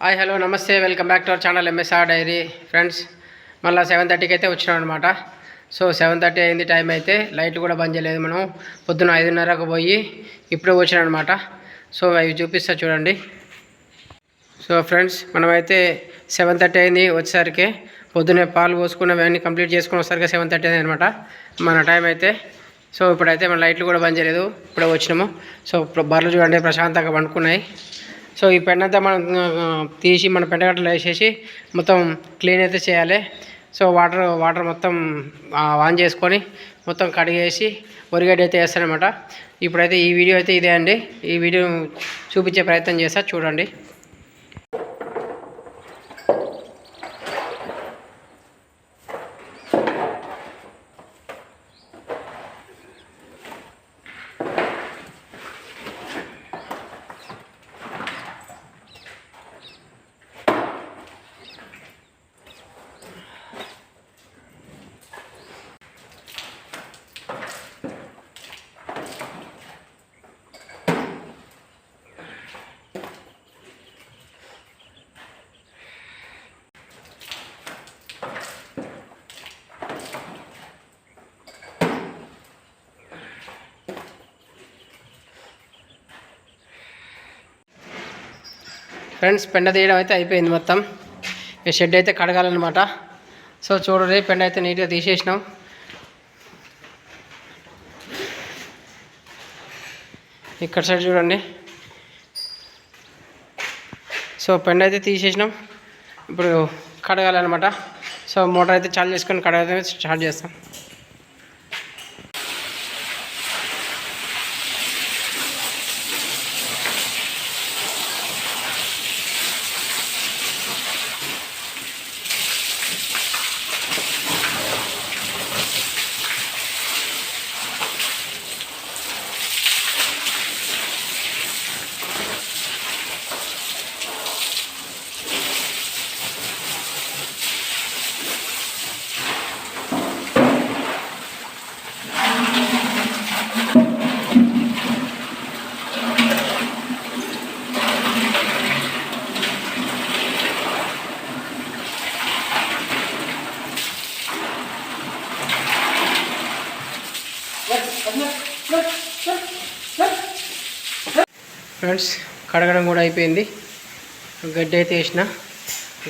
Hi hello నమస్తే, welcome back to our channel MSR dairy. Friends, మళ్ళీ 7:30కి అయితే వచ్చినాం అనమాట. సో 7:30 అయింది టైం. అయితే లైట్లు కూడా బంద్ చేయలేదు. మనం పొద్దున 5:30కు పోయి ఇప్పుడే వచ్చినాం అనమాట. సో అవి చూపిస్తా చూడండి. సో ఫ్రెండ్స్, మనమైతే 7:30 అయింది వచ్చేసరికి. పొద్దున్నే పాలు పోసుకున్నవన్నీ కంప్లీట్ చేసుకుని వచ్చేసరికి 7:30 అయింది అనమాట మన టైం అయితే. సో ఇప్పుడైతే మన లైట్లు కూడా బంద్ చేయలేదు, ఇప్పుడే వచ్చినాము. సో ఇప్పుడు బర్రెలు చూడండి ప్రశాంతంగా పండుకున్నాయి. సో ఈ పెండంతా మనం తీసి మన పెంటగట్టలు వేసేసి మొత్తం క్లీన్ అయితే చేయాలి. సో వాటర్ మొత్తం ఆన్ చేసుకొని మొత్తం కడిగేసి వరిగడ్డి అయితే వేస్తానమాట. ఇప్పుడైతే ఈ వీడియో అయితే ఇదే అండి. ఈ వీడియో చూపించే ప్రయత్నం చేస్తా చూడండి. ఫ్రెండ్స్, పెండ తీయడం అయితే అయిపోయింది మొత్తం. ఈ షెడ్ అయితే కడగాలన్నమాట. సో చూడండి, పెండ అయితే నీట్గా తీసేసినాం. ఇక్కడ సైడ్ చూడండి. సో పెండ అయితే తీసేసినాం, ఇప్పుడు కడగాలన్నమాట. సో మోటార్ అయితే చాలు చేసుకొని కడగడం స్టార్ట్ చేస్తాం. ఫ్రెండ్స్, కడగడం కూడా అయిపోయింది. గడ్డి అయితే వేసిన,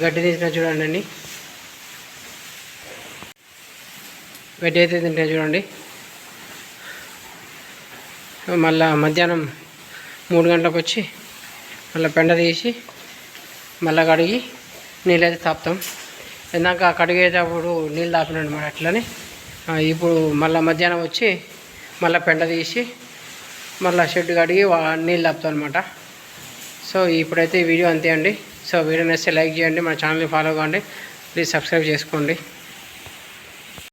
గడ్డి తీసిన చూడండి. గడ్డి అయితే తింటే చూడండి. మళ్ళా మధ్యాహ్నం 3 గంటలకు వచ్చి మళ్ళీ పెండ తీసి మళ్ళీ కడిగి నీళ్ళు అయితే తాపుతాం. ఇందాక కడిగేటప్పుడు నీళ్ళు తాపినాడు మరి అట్లని. ఇప్పుడు మళ్ళీ మధ్యాహ్నం వచ్చి మళ్ళీ పెండ తీసి మళ్ళీ షెడ్ కడిగి నీళ్ళు తాపుతాం అనమాట. సో ఇప్పుడైతే ఈ వీడియో అంతే అండి. సో వీడియో నచ్చితే లైక్ చేయండి, మన ఛానల్ని ఫాలో కావండి, ప్లీజ్ సబ్స్క్రైబ్ చేసుకోండి.